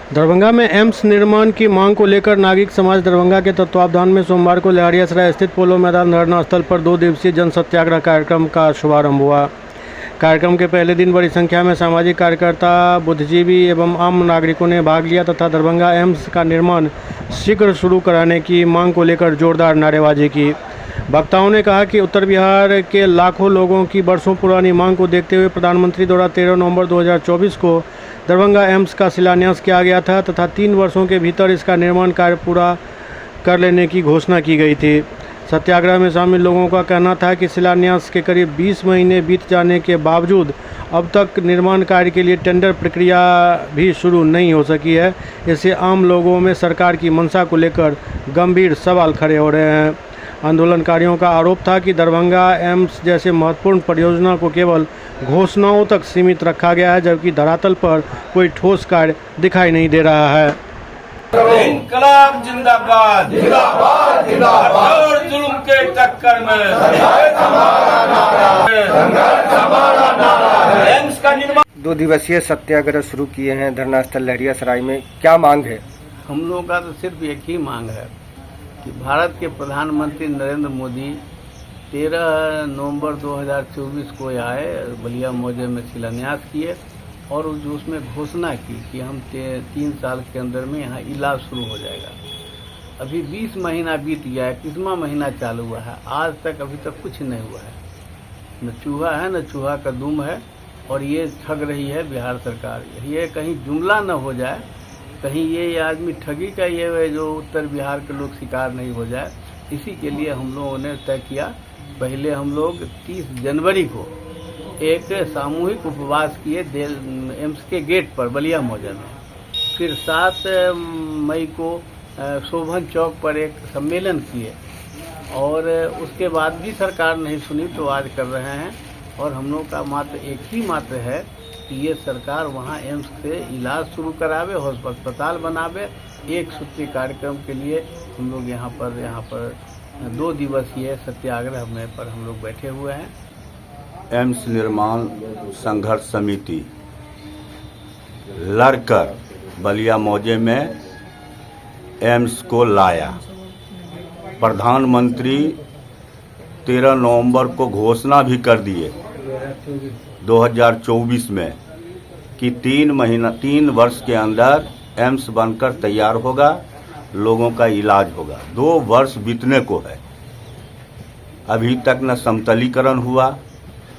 दरभंगा में एम्स निर्माण की मांग को लेकर नागरिक समाज दरभंगा के तत्वावधान में सोमवार को लहरियासराय स्थित पोलो मैदान धरना स्थल पर 2 दिवसीय जन सत्याग्रह कार्यक्रम का शुभारंभ हुआ। कार्यक्रम के पहले दिन बड़ी संख्या में सामाजिक कार्यकर्ता, बुद्धिजीवी एवं आम नागरिकों ने भाग लिया तथा दरभंगा एम्स का निर्माण शीघ्र शुरू कराने की मांग को लेकर जोरदार नारेबाजी की। वक्ताओं ने कहा कि उत्तर बिहार के लाखों लोगों की वर्षों पुरानी मांग को देखते हुए प्रधानमंत्री द्वारा 13 नवंबर 2024 को दरभंगा एम्स का शिलान्यास किया गया था तथा 3 वर्षों के भीतर इसका निर्माण कार्य पूरा कर लेने की घोषणा की गई थी। सत्याग्रह में शामिल लोगों का कहना था कि शिलान्यास के करीब 20 महीने बीत जाने के बावजूद अब तक निर्माण कार्य के लिए टेंडर प्रक्रिया भी शुरू नहीं हो सकी है। इससे आम लोगों में सरकार की मंशा को लेकर गंभीर सवाल खड़े हो रहे हैं। आंदोलनकारियों का आरोप था कि दरभंगा एम्स जैसे महत्वपूर्ण परियोजना को केवल घोषणाओं तक सीमित रखा गया है, जबकि धरातल पर कोई ठोस कार्य दिखाई नहीं दे रहा है। इंकलाब जिंदाबाद जिंदाबाद जिंदाबाद और जुल्म के टक्कर में एम्स का निर्माण। 2 दिवसीय सत्याग्रह शुरू किए हैं धरना स्थल लहरियासराय में, क्या मांग है? हम लोगों का तो सिर्फ एक ही मांग है कि भारत के प्रधानमंत्री नरेंद्र मोदी 13 नवंबर 2024 को आए, बलिया मौजे में शिलान्यास किए और उसमें घोषणा की कि हम 3 साल के अंदर में यहाँ इलाज शुरू हो जाएगा। अभी 20 महीना बीत गया है, 21वां महीना चालू हुआ है, आज तक अभी तक कुछ नहीं हुआ है। न चूहा है न चूहा का दुम है और ये ठग रही है बिहार सरकार। ये कहीं जुमला न हो जाए, कहीं ये आदमी ठगी का ये जो उत्तर बिहार के लोग शिकार नहीं हो जाए, इसी के लिए हम लोगों ने तय किया। पहले हम लोग 30 जनवरी को एक सामूहिक उपवास किए एम्स के गेट पर बलिया मौजा में, फिर 7 मई को शोभन चौक पर एक सम्मेलन किए और उसके बाद भी सरकार नहीं सुनी तो आज कर रहे हैं। और हम लोग का मात्र एक ही मात्र है कि ये सरकार वहाँ एम्स से इलाज शुरू करावे, अस्पताल बनावे। एक सूत्री कार्यक्रम के लिए हम लोग यहाँ पर 2 दिवसीय सत्याग्रह में पर हम लोग बैठे हुए हैं। एम्स निर्माण संघर्ष समिति लड़कर बलिया मौजे में एम्स को लाया। प्रधानमंत्री 13 नवंबर को घोषणा भी कर दिए 2024 में कि 3 वर्ष के अंदर एम्स बनकर तैयार होगा, लोगों का इलाज होगा। 2 वर्ष बीतने को है, अभी तक न समतलीकरण हुआ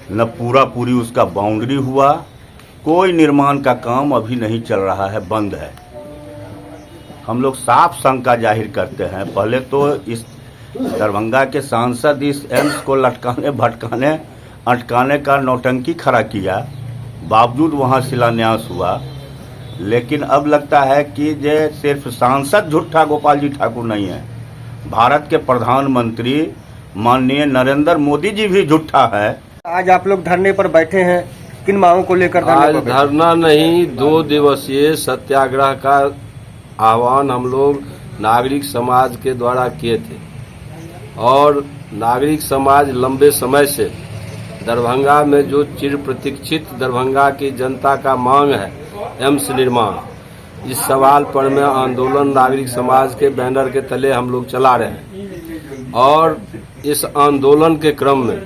न पूरी उसका बाउंड्री हुआ। कोई निर्माण का काम अभी नहीं चल रहा है, बंद है। हम लोग साफ शंका जाहिर करते हैं। पहले तो इस दरभंगा के सांसद इस एम्स को लटकाने भटकाने अटकाने का नौटंकी खड़ा किया, बावजूद वहां शिलान्यास हुआ। लेकिन अब लगता है कि ये सिर्फ सांसद झूठा गोपाल जी ठाकुर नहीं है, भारत के प्रधानमंत्री माननीय नरेंद्र मोदी जी भी झूठा है। आज आप लोग धरने पर बैठे हैं, किन मांगों को लेकर? आज धरना नहीं, 2 दिवसीय सत्याग्रह का आह्वान हम लोग नागरिक समाज के द्वारा किए थे और नागरिक समाज लंबे समय से दरभंगा में जो चिर प्रतीक्षित दरभंगा की जनता का मांग है एम्स निर्माण, इस सवाल पर में आंदोलन नागरिक समाज के बैनर के तले हम लोग चला रहे हैं। और इस आंदोलन के क्रम में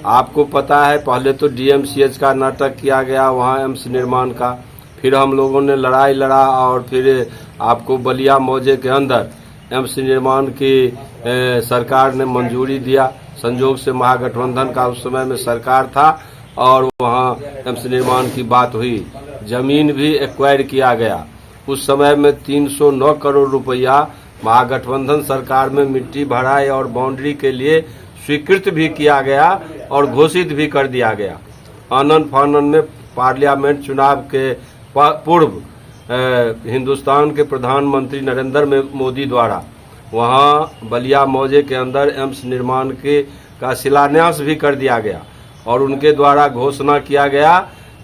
आपको पता है, पहले तो DMCH का नाटक किया गया वहाँ एम्स निर्माण का, फिर हम लोगों ने लड़ाई लड़ा और फिर आपको बलिया मौजे के अंदर एम्स निर्माण की सरकार ने मंजूरी दिया। संजोग से महागठबंधन का उस समय में सरकार था और वहाँ एम्स निर्माण की बात हुई, जमीन भी एक्वायर किया गया। उस समय में 309 करोड़ रुपया महागठबंधन सरकार में मिट्टी भराई और बाउंड्री के लिए स्वीकृत भी किया गया और घोषित भी कर दिया गया। आनन फानन में पार्लियामेंट चुनाव के पूर्व हिंदुस्तान के प्रधानमंत्री नरेंद्र मोदी द्वारा वहां बलिया मौजे के अंदर एम्स निर्माण का शिलान्यास भी कर दिया गया और उनके द्वारा घोषणा किया गया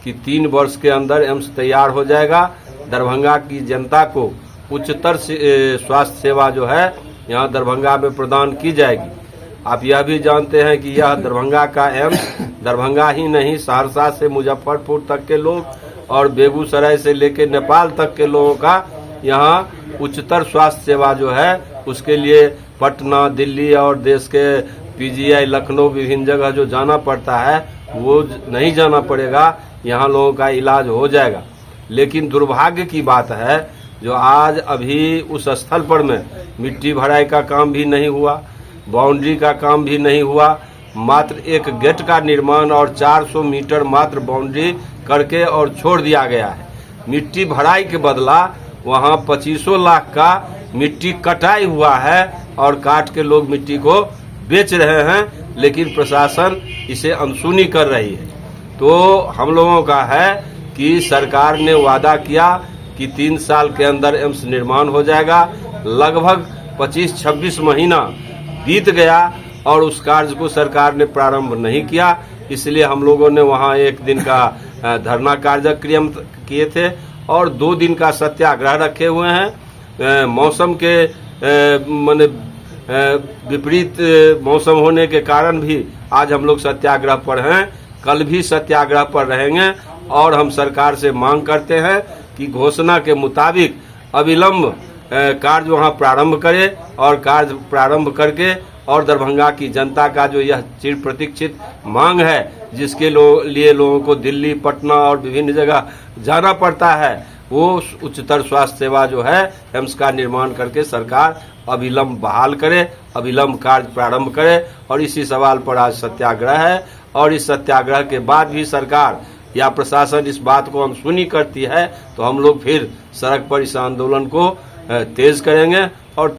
कि 3 वर्ष के अंदर एम्स तैयार हो जाएगा। दरभंगा की जनता को उच्चतर स्वास्थ्य सेवा जो है यहाँ दरभंगा में प्रदान की जाएगी। आप यह भी जानते हैं कि यह दरभंगा का एम्स दरभंगा ही नहीं, सहरसा से मुजफ्फरपुर तक के लोग और बेगूसराय से लेकर नेपाल तक के लोगों का यहाँ उच्चतर स्वास्थ्य सेवा जो है उसके लिए पटना, दिल्ली और देश के पीजीआई, लखनऊ विभिन्न जगह जो जाना पड़ता है वो नहीं जाना पड़ेगा, यहाँ लोगों का इलाज हो जाएगा। लेकिन दुर्भाग्य की बात है जो आज अभी उस स्थल पर में मिट्टी भराई का काम भी नहीं हुआ, बाउंड्री का काम भी नहीं हुआ, मात्र एक गेट का निर्माण और 400 मीटर मात्र बाउंड्री करके और छोड़ दिया गया है। मिट्टी भराई के बदला वहाँ 2500 लाख का मिट्टी कटाई हुआ है और काट के लोग मिट्टी को बेच रहे हैं, लेकिन प्रशासन इसे अनसुनी कर रही है। तो हम लोगों का है कि सरकार ने वादा किया कि 3 साल के अंदर एम्स निर्माण हो जाएगा। लगभग 25-26 महीना बीत गया और उस कार्य को सरकार ने प्रारंभ नहीं किया। इसलिए हम लोगों ने वहां एक दिन का धरना कार्यक्रम किए थे और 2 दिन का सत्याग्रह रखे हुए हैं। मौसम के माने विपरीत मौसम होने के कारण भी आज हम लोग सत्याग्रह पर हैं, कल भी सत्याग्रह पर रहेंगे और हम सरकार से मांग करते हैं कि घोषणा के मुताबिक अविलंब कार्य वहां प्रारंभ करे और कार्य प्रारंभ करके और दरभंगा की जनता का जो यह चिर प्रतीक्षित मांग है जिसके लिए लोगों को दिल्ली, पटना और विभिन्न जगह जाना पड़ता है, वो उच्चतर स्वास्थ्य सेवा जो है एम्स का निर्माण करके सरकार अविलंब बहाल करे, अविलंब कार्य प्रारंभ करे। और इसी सवाल पर आज सत्याग्रह है और इस सत्याग्रह के बाद भी सरकार या प्रशासन इस बात को अनसुनी करती है तो हम लोग फिर सड़क पर इस आंदोलन को तेज करेंगे और